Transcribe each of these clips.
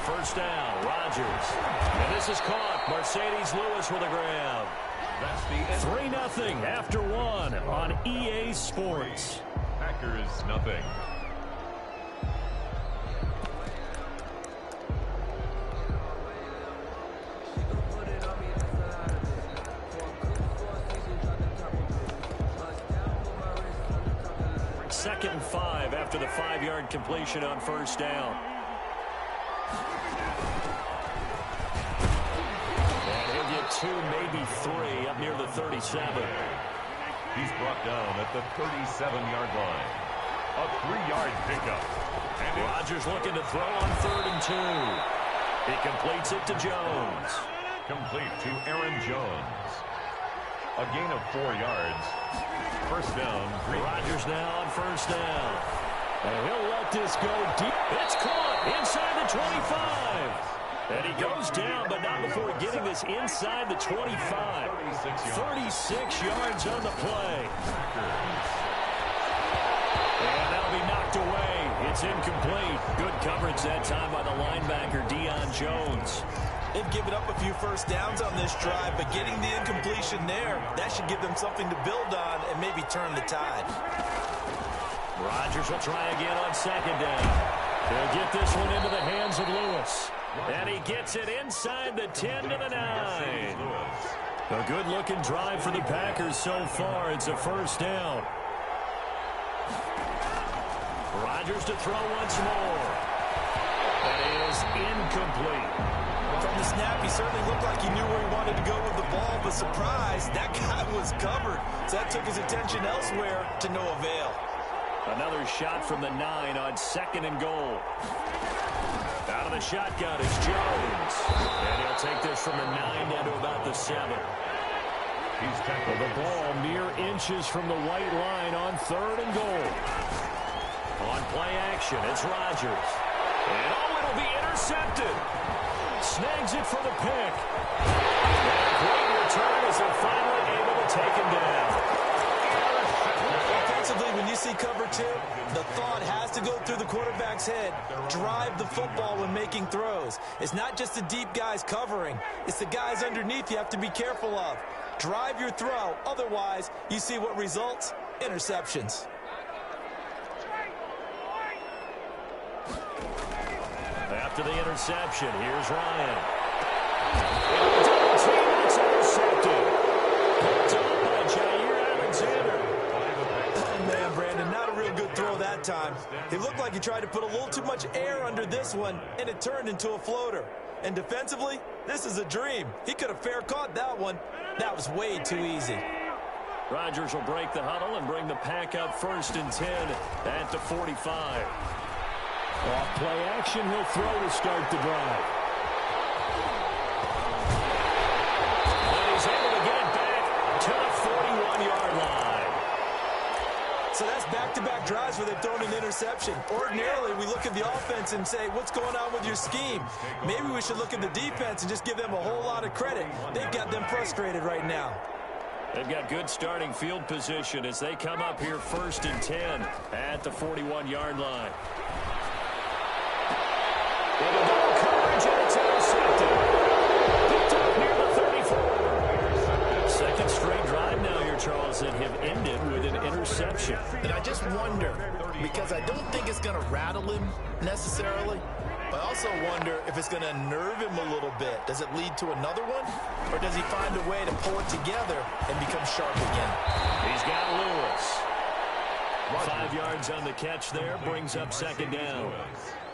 first down. Rodgers. And this is caught. Mercedes Lewis with a grab. That's the 3-0 after one on EA Sports. Packers nothing. Second and 5 after the 5-yard completion on first down. And he'll get 2, maybe 3 up near the 37. He's brought down at the 37-yard line. A 3-yard pickup. And Rodgers looking to throw on 3rd and 2. He completes it to Jones. Complete to Aaron Jones. A gain of 4 yards. First down. Rodgers now on first down. And he'll let this go deep. It's caught inside the 25. And he goes down, but not before getting this inside the 25. 36 yards on the play. And that'll be knocked away. It's incomplete. Good coverage that time by the linebacker, Deion Jones. They've given up a few first downs on this drive, but getting the incompletion there, that should give them something to build on and maybe turn the tide. Rodgers will try again on second down. He'll get this one into the hands of Lewis. And he gets it inside the 10 to the 9. A good-looking drive for the Packers so far. It's a first down. Rodgers to throw once more. That is incomplete. From the snap, he certainly looked like he knew where he wanted to go with the ball, but surprise, that guy was covered. So that took his attention elsewhere to no avail. Another shot from the 9 on 2nd and goal. Out of the shotgun is Jones. And he'll take this from the 9 down to about the 7. He's tackled the ball mere inches from the white line on 3rd and goal. On play action, it's Rodgers. And it'll be intercepted. Snags it for the pick. And a great return as they're finally able to take him down. Offensively, when you see cover 2, the thought has to go through the quarterback's head. Drive the football when making throws. It's not just the deep guys covering. It's the guys underneath you have to be careful of. Drive your throw. Otherwise, you see what results? Interceptions. After the interception, here's Ryan. It's intercepted. Picked up by Jair Alexander. Oh, man, Brandon, not a real good throw that time. It looked like he tried to put a little too much air under this one, and it turned into a floater. And defensively, this is a dream. He could have fair caught that one. That was way too easy. Rodgers will break the huddle and bring the pack up 1st and 10 at the 45. Off play action, he'll throw to start the drive. And he's able to get it back to the 41-yard line. So that's back-to-back drives where they've thrown an interception. Ordinarily, we look at the offense and say, what's going on with your scheme? Maybe we should look at the defense and just give them a whole lot of credit. They've got them frustrated right now. They've got good starting field position as they come up here 1st and 10 at the 41-yard line. Coverage, and it's intercepted. Picked up near the 34. Second straight drive now here, Charles, that have ended with an interception. And I just wonder, because I don't think it's going to rattle him necessarily, but I also wonder if it's going to nerve him a little bit. Does it lead to another one? Or does he find a way to pull it together and become sharp again? He's got Lewis. 5 yards on the catch there, brings up 2nd down.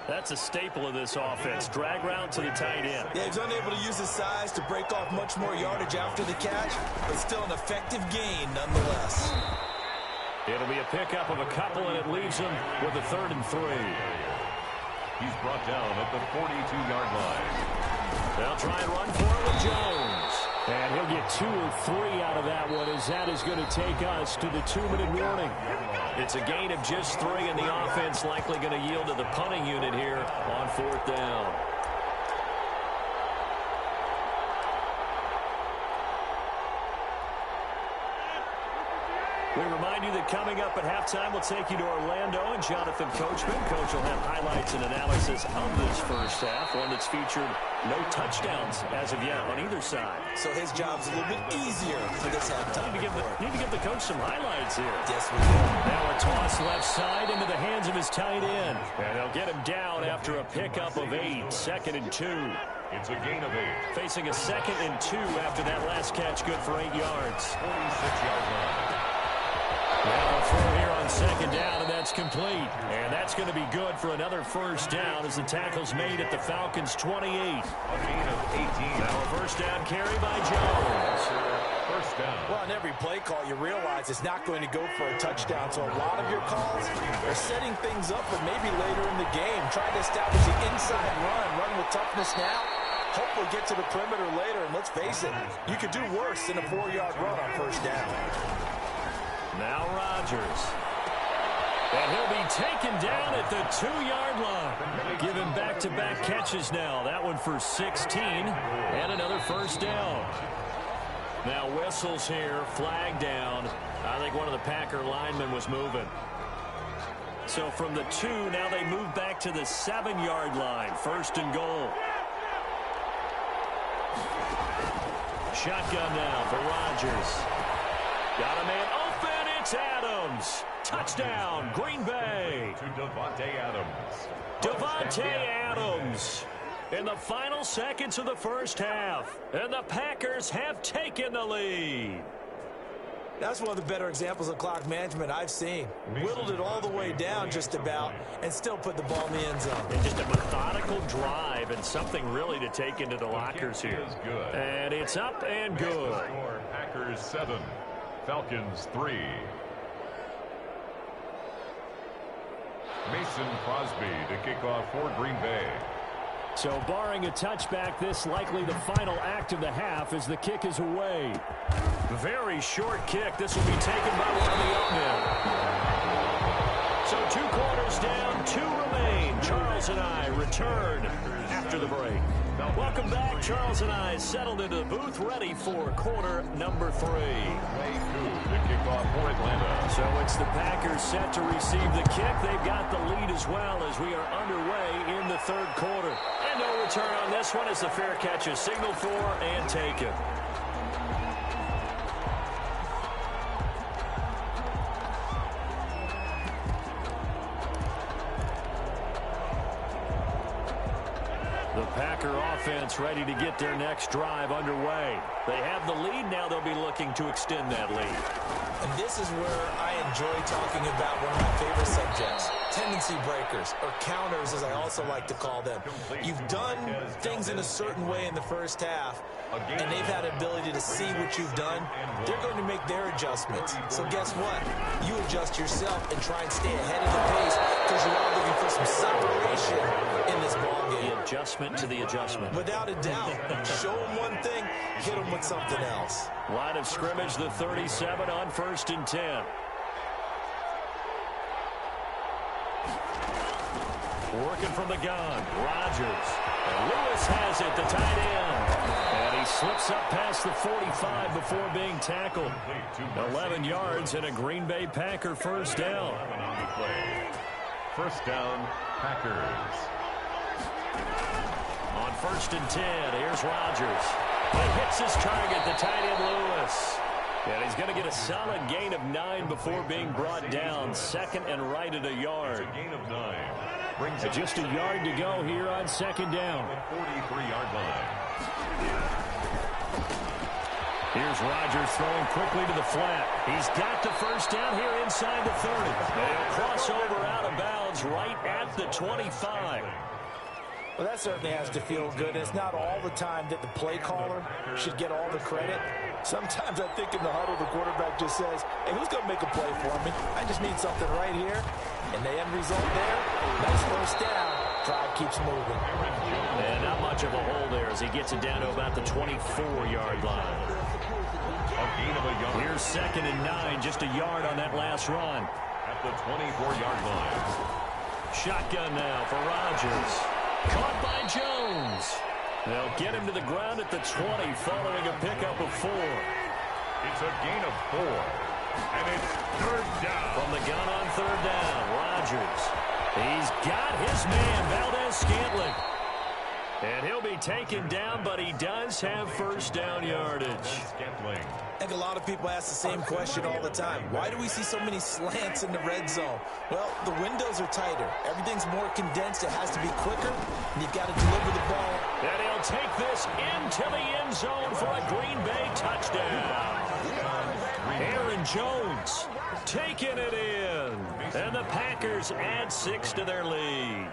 That's a staple of this offense. Drag route to the tight end. Yeah, he's unable to use his size to break off much more yardage after the catch, but still an effective gain nonetheless. It'll be a pickup of a couple, and it leaves him with a 3rd and 3. He's brought down at the 42-yard line. They'll try and run for it with Jones. And he'll get 2 or 3 out of that one, as that is going to take us to the 2-minute warning. It's a gain of just 3, and the offense likely going to yield to the punting unit here on 4th down. We remind you that coming up at halftime, we'll take you to Orlando and Jonathan Coachman. Coach will have highlights and analysis of this first half, one that's featured no touchdowns as of yet on either side. So his job's a little bit easier for this halftime. Need to give the coach some highlights here. Yes, we do. Now a toss left side into the hands of his tight end. And they'll get him down after a pickup of 8, 2nd and 2. It's a gain of 8. Facing a 2nd and 2 after that last catch, good for 8 yards. 46-yard line. Now a throw here on 2nd down, and that's complete. And that's going to be good for another first down as the tackle's made at the Falcons' 28. A gain of 18. Now a first down carry by Jones. First down. Well, on every play call, you realize it's not going to go for a touchdown. So a lot of your calls are setting things up for maybe later in the game, trying to establish the inside run with toughness now. Hopefully get to the perimeter later, and let's face it, you could do worse than a 4-yard run on first down. Now Rodgers. And he'll be taken down at the 2-yard line. Give him back-to-back catches now. That one for 16 and another first down. Now whistles here, flag down. I think one of the Packer linemen was moving. So from the 2, now they move back to the 7-yard line. First and goal. Shotgun now for Rodgers. Got a man open. It's Adams. Touchdown, Green Bay. To Davante Adams. Davante Adams in the final seconds of the first half. And the Packers have taken the lead. That's one of the better examples of clock management I've seen. Whittled it all the way down just about and still put the ball in the end zone. And just a methodical drive and something really to take into the lockers here. And it's up and good. Score, Packers 7, Falcons 3. Mason Crosby to kick off for Green Bay. So barring a touchback, this likely the final act of the half as the kick is away. Very short kick. This will be taken by one of the up men. So 2 quarters down, 2 remain. Charles and I return after the break. Welcome back. Charles and I settled into the booth, ready for quarter number 3. To kick off for Atlanta. So it's the Packers set to receive the kick. They've got the lead as well as we are underway in the 3rd quarter. And no return on this one as the fair catch is signaled for and taken. The Packer offense ready to get their next drive underway. They have the lead. Now they'll be looking to extend that lead. And this is where I enjoy talking about one of my favorite subjects, tendency breakers, or counters as I also like to call them. You've done things in a certain way in the first half, and they've had an ability to see what you've done. They're going to make their adjustments. So guess what? You adjust yourself and try and stay ahead of the pace because you're all looking for some separation in this ballgame. The adjustment to the adjustment. Without a doubt. Show them one thing, hit them with something else. Line of scrimmage, the 37 on 1st and 10. Working from the gun, Rodgers. And Lewis has it, the tight end. And he slips up past the 45 before being tackled. 11 yards and a Green Bay Packer first down. First down, Packers. On 1st and 10, here's Rodgers. He hits his target, the tight end Lewis. And he's going to get a solid gain of 9 before being brought down. 2nd and right at a yard. It's a gain of 9. Brings And just a yard to go here on 2nd down. 43-yard line. Here's Rodgers throwing quickly to the flat. He's got the first down here inside the 30. They'll cross over out of bounds right at the 25. Well, that certainly has to feel good. It's not all the time that the play caller should get all the credit. Sometimes I think in the huddle, the quarterback just says, hey, who's going to make a play for me? I just need something right here. And the end result there, nice first down. Drive keeps moving. And not much of a hole there as he gets it down to about the 24-yard line. A gain of a yard. Here's 2nd and 9, just a yard on that last run. At the 24-yard line. Shotgun now for Rodgers. Caught by Jones. They'll get him to the ground at the 20 following a pickup of 4. It's a gain of 4. And it's third down. From the gun on third down, Rodgers. He's got his man, Valdez-Scantling. And he'll be taken down, but he does have first down yardage. Scantling. I think a lot of people ask the same question all the time. Why do we see so many slants in the red zone? Well, the windows are tighter. Everything's more condensed. It has to be quicker, and you've got to deliver the ball. And he'll take this into the end zone for a Green Bay touchdown. Aaron Jones taking it in. And the Packers add 6 to their lead.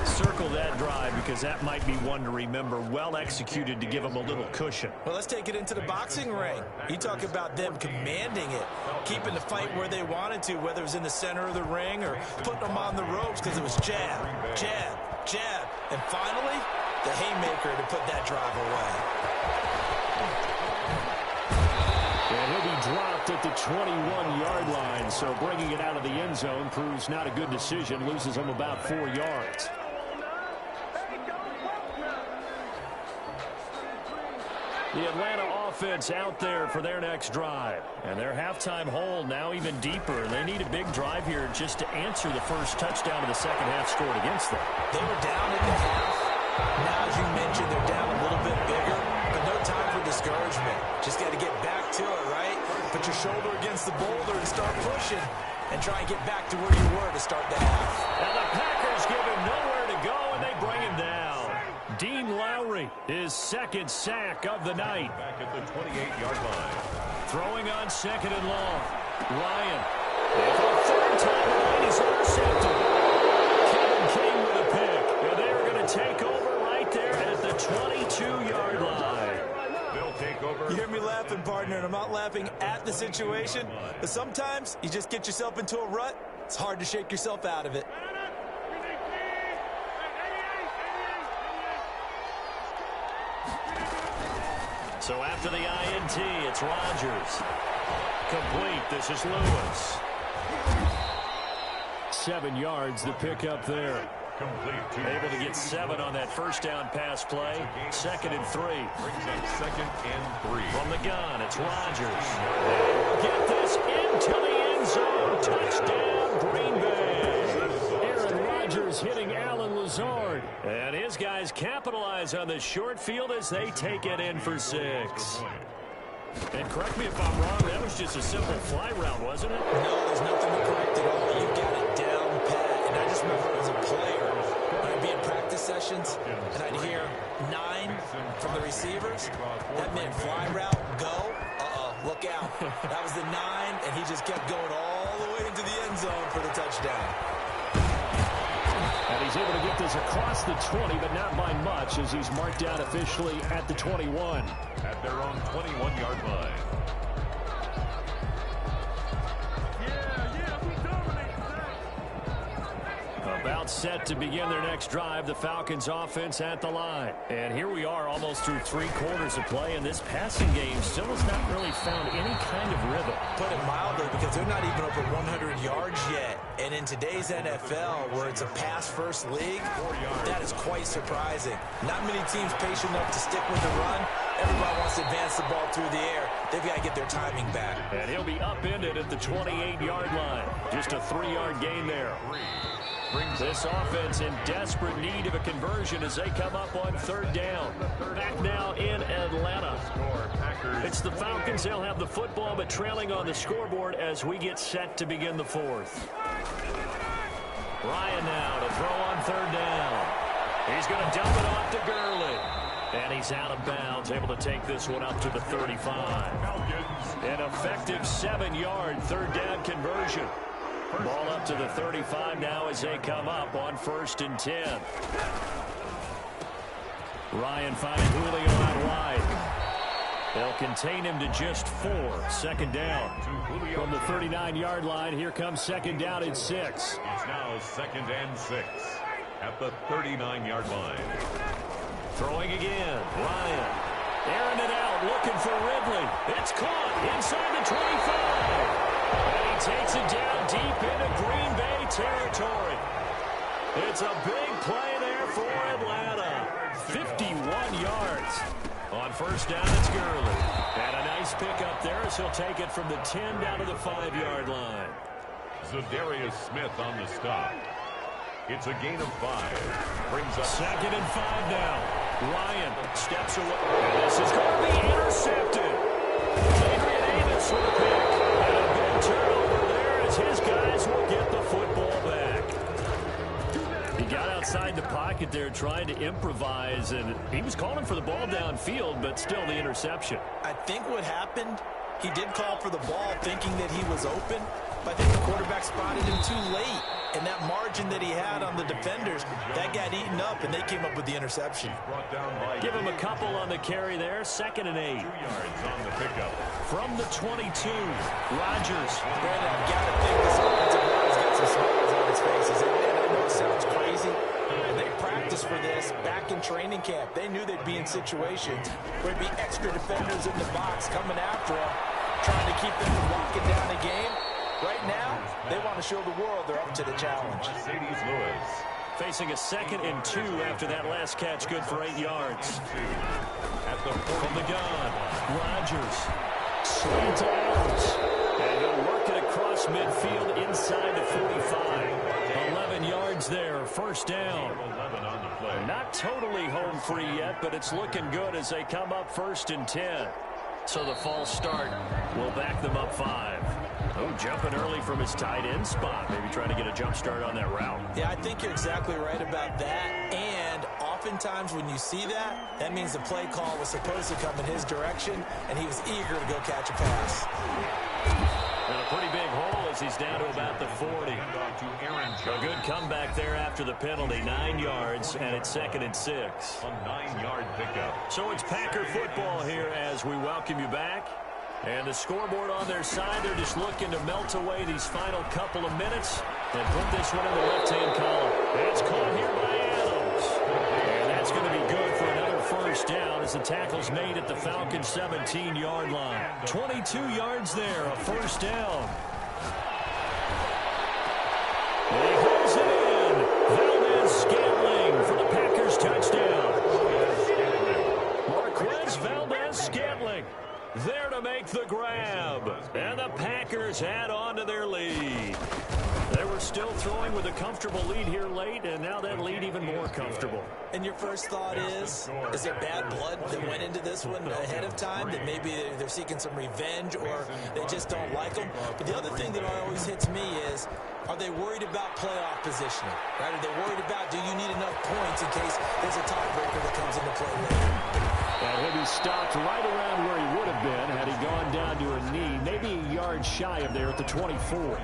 Circle that drive because that might be one to remember. Well executed to give them a little cushion. Well, let's take it into the boxing ring. You talk about them commanding it, keeping the fight where they wanted to, whether it was in the center of the ring or putting them on the ropes because it was jab, jab, jab. And finally, the haymaker to put that drive away. And he'll be dropped at the 21-yard line, so bringing it out of the end zone proves not a good decision. Loses him about 4 yards. The Atlanta offense out there for their next drive. And their halftime hole now even deeper. They need a big drive here just to answer the first touchdown of the second half scored against them. They were down at the half. Now, as you mentioned, they're down a little bit bigger, but no time for discouragement. Just got to get back to it, right? Put your shoulder against the boulder and start pushing and try and get back to where you were to start the half. And the Packers give him nowhere to go, and they bring him down. Dean Lowry, his second sack of the night. Back at the 28-yard line. Throwing on second and long. Ryan. And for the third time tonight, he's intercepted. Kevin King with a pick. And they're going to take over right there at the 22-yard line. They'll take over. You hear me laughing, partner, and I'm not laughing at the situation, but sometimes you just get yourself into a rut. It's hard to shake yourself out of it. So after the INT, it's Rodgers. Complete. This is Lewis. 7 yards, the pickup there. Complete. Able to get 7 on that first down pass play. 2nd and 3. Brings up 2nd and 3. From the gun, it's Rodgers. Get this into the end zone. Touchdown, Green Bay. Aaron Rodgers hitting Alan Lazard. And his guys capitalize on the short field as they take it in for 6. And correct me if I'm wrong, that was just a simple fly route, wasn't it? No, there's nothing to correct at all. You've got it down pat. And I just remember as a player, when I'd be in practice sessions, and I'd hear 9 from the receivers. That meant fly route, go. Look out. That was the 9, and he just kept going all the way into the end zone for the touchdown. And he's able to get this across the 20, but not by much, as he's marked down officially at the 21. At their own 21-yard line. About set to begin their next drive, the Falcons offense at the line. And here we are almost through 3 quarters of play, and this passing game still has not really found any kind of rhythm. Put it mildly, because they're not even over 100 yards yet. And in today's NFL, where it's a pass-first league, that is quite surprising. Not many teams patient enough to stick with the run. Everybody wants to advance the ball through the air. They've got to get their timing back. And he'll be upended at the 28-yard line. Just a 3-yard gain there. This offense in desperate need of a conversion as they come up on 3rd down. Back now in Atlanta. It's the Falcons. They'll have the football, but trailing on the scoreboard as we get set to begin the 4th. Ryan now to throw on 3rd down. He's going to dump it off to Gurley. And he's out of bounds, able to take this one up to the 35. An effective 7-yard 3rd down conversion. Ball up to the 35 now as they come up on 1st and 10. Ryan finding Julio out wide. They'll contain him to just 4. 2nd down. From the 39-yard line, here comes 2nd down and 6. It's now 2nd and 6 at the 39-yard line. Throwing again, Ryan. Airing it out, looking for Ridley. It's caught inside the 25. And he takes it down deep into Green Bay territory. It's a big play there for Atlanta. 51 yards. On first down, it's Gurley. And a nice pickup there as he'll take it from the 10 down to the 5-yard line. Zadarius Smith on the stop. It's a gain of 5. Brings up 2nd and 5 now. Ryan steps away. And this is going to be intercepted. Adrian Amos with a pick. And a big turnover there as his guys will get the football back. He got outside the pocket there trying to improvise, and he was calling for the ball downfield, but still the interception. I think what happened, he did call for the ball thinking that he was open, but I think the quarterback spotted him too late. And that margin that he had on the defenders, that got eaten up, and they came up with the interception. Give him a couple on the carry there. 2nd and 8. 2 yards on the pickup. From the 22, Rodgers. Brandon, I've got to think this offensive line's got some smiles on its faces. And I know it sounds crazy. They practiced for this back in training camp. They knew they'd be in situations where there'd be extra defenders in the box coming after them, trying to keep them from locking down the game. Right now, they want to show the world they're up to the challenge. Mercedes Lewis. Facing a 2nd and 2 after that last catch, good for 8 yards. At the From the gun, Rodgers. Slant to Adams. And he'll work it across midfield inside the 45. 11 yards there, first down. 11 on the play. Not totally home free yet, but it's looking good as they come up 1st and 10. So the false start will back them up 5. Oh, jumping early from his tight end spot. Maybe trying to get a jump start on that route. Yeah, I think you're exactly right about that. And oftentimes when you see that, that means the play call was supposed to come in his direction, and he was eager to go catch a pass. And a pretty big hole as he's down to about the 40. A good comeback there after the penalty. 9 yards, and it's 2nd and 6. A 9-yard pickup. So it's Packer football here as we welcome you back. And the scoreboard on their side, they're just looking to melt away these final couple of minutes and put this one in the left-hand column. It's caught here by Adams. And that's going to be good for another first down as the tackle's made at the Falcons' 17-yard line. 22 yards there, a first down. And he holds it in. Valdez-Scantling for the Packers touchdown. Marquez Valdez-Scantling there to make the grab. And the Packers add on to their lead. They were still throwing with a comfortable lead here late, and now that lead even more comfortable. And your first thought is there bad blood that went into this one ahead of time, that maybe they're seeking some revenge or they just don't like them? But the other thing that always hits me is, are they worried about playoff positioning? Right? Are they worried about, do you need enough points in case there's a tiebreaker that comes into play later? And he'll be stopped right around where he would have been had he gone down to a knee, maybe a yard shy of there at the 24.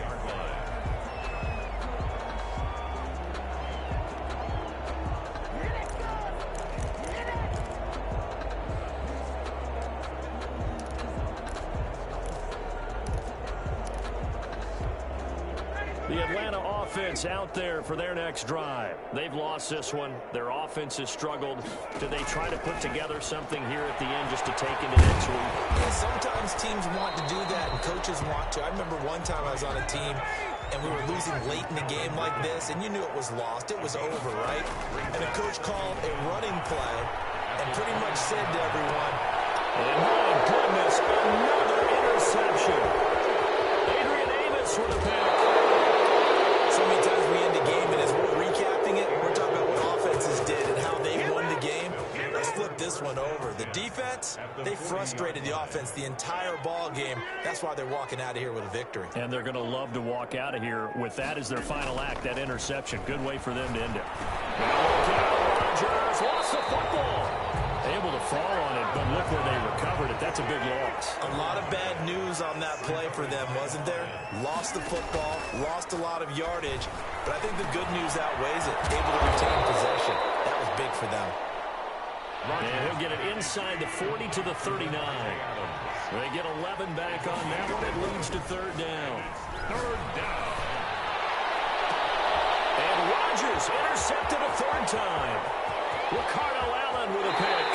The Atlanta offense out there for their next drive. They've lost this one. Their offense has struggled. Do they try to put together something here at the end just to take into next week? Yeah, sometimes teams want to do that and coaches want to. I remember one time I was on a team and we were losing late in the game like this, and you knew it was lost. It was over, right? And the coach called a running play and pretty much said to everyone, and my goodness, another interception. Adrian Amos with a pick. So many times we end the game, and as we're recapping it, we're talking about what offenses did and how they won the game. Let's flip this one over. The defense, they frustrated the offense the entire ball game. That's why they're walking out of here with a victory. And they're going to love to walk out of here with that as their final act, that interception. Good way for them to end it. Rodgers lost the football. Able to fall on it, but look where they recovered it. That's a big loss. A lot of bad news on that play for them, wasn't there? Lost the football, lost a lot of yardage, but I think the good news outweighs it. Able to retain possession. That was big for them. And he'll get it inside the 40 to the 39. They get 11 back on that one. It leads to third down. Third down. And Rodgers intercepted a third time. Ricardo Allen with a pick.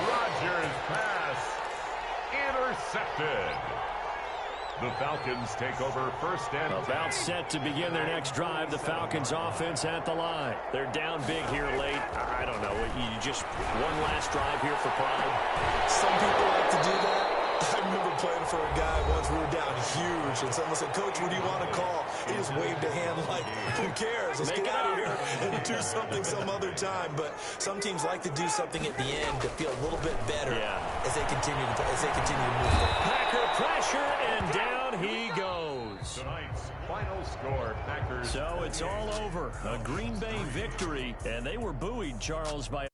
Rodgers pass intercepted. The Falcons take over first and About set to begin their next drive. The Falcons offense at the line. They're down big here late. I don't know. You just one last drive here for pride. Some people like to do that. I remember playing for a guy once. We were down huge, and someone said, "Coach, what do you want to call?" He just waved a hand like, "Who cares? Let's get out of here and do something some other time." But some teams like to do something at the end to feel a little bit better as they continue to move forward. Packer pressure, and down he goes. tonight's final score, Packers. So it's all over. A Green Bay victory, and they were buoyed, Charles, by